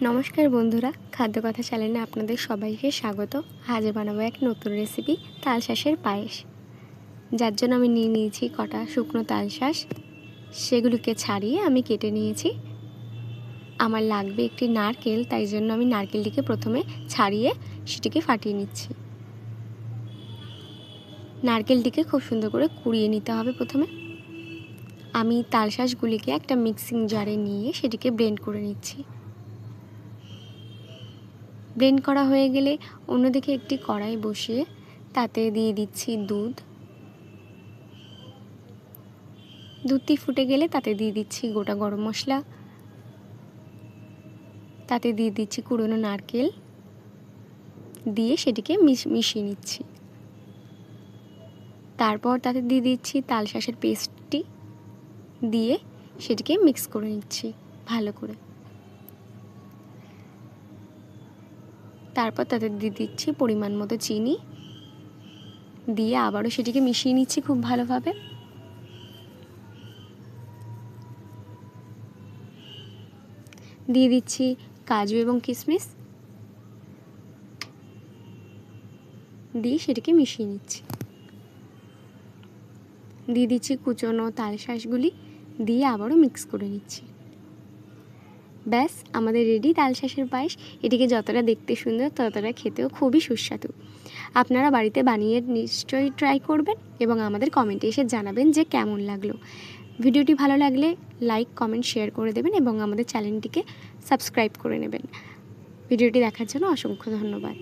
নমস্কার বন্ধুরা, খাদ্য কথা চ্যানেলে আপনাদের সবাইকে স্বাগত। আজ বানাবো এক নতুন রেসিপি, তালশাঁসের পায়েস। যার জন্য আমি নিয়ে নিয়েছি কটা শুকনো তালশাঁস, সেগুলিকে ছাড়িয়ে আমি কেটে নিয়েছি। আমার লাগবে একটি নারকেল, তাই জন্য আমি নারকেলটিকে প্রথমে ছাড়িয়ে সেটিকে ফাটিয়ে নিচ্ছি। নারকেলটিকে খুব সুন্দর করে কুড়িয়ে নিতে হবে। প্রথমে আমি তালশাঁসগুলিকে একটা মিক্সিং জারে নিয়ে সেটিকে ব্লেন্ড করে নিচ্ছি। ব্লেন্ড করা হয়ে গেলে অন্যদিকে একটি কড়াই বসিয়ে তাতে দিয়ে দিচ্ছি দুধটি ফুটে গেলে তাতে দিয়ে দিচ্ছি গোটা গরম মশলা, তাতে দিয়ে দিচ্ছি কুড়োনো নারকেল, দিয়ে সেটিকে মিশিয়ে নিচ্ছি। তারপর তাতে দিয়ে দিচ্ছি তালশাঁসের পেস্টটি, দিয়ে সেটিকে মিক্স করে নিচ্ছি ভালো করে। তারপর তাতে দিয়ে দিচ্ছি পরিমাণ মতো চিনি, দিয়ে আবারও সেটিকে মিশিয়ে নিচ্ছি খুব ভালোভাবে। দিয়ে দিচ্ছি কাজু এবং কিশমিশ, দিয়ে সেটিকে মিশিয়ে নিচ্ছি। দিয়ে দিচ্ছি কুচনো তালশাঁসগুলি, দিয়ে আবারও মিক্স করে নিচ্ছি। ব্যাস, আমাদের রেডি তালশাঁসের পায়েস। এটিকে যতটা দেখতে সুন্দর ততটা খেতেও খুবই সুস্বাদু। আপনারা বাড়িতে বানিয়ে নিশ্চয়ই ট্রাই করবেন এবং আমাদের কমেন্টে এসে জানাবেন যে কেমন লাগলো। ভিডিওটি ভালো লাগলে লাইক, কমেন্ট, শেয়ার করে দেবেন এবং আমাদের চ্যানেলটিকে সাবস্ক্রাইব করে নেবেন। ভিডিওটি দেখার জন্য অসংখ্য ধন্যবাদ।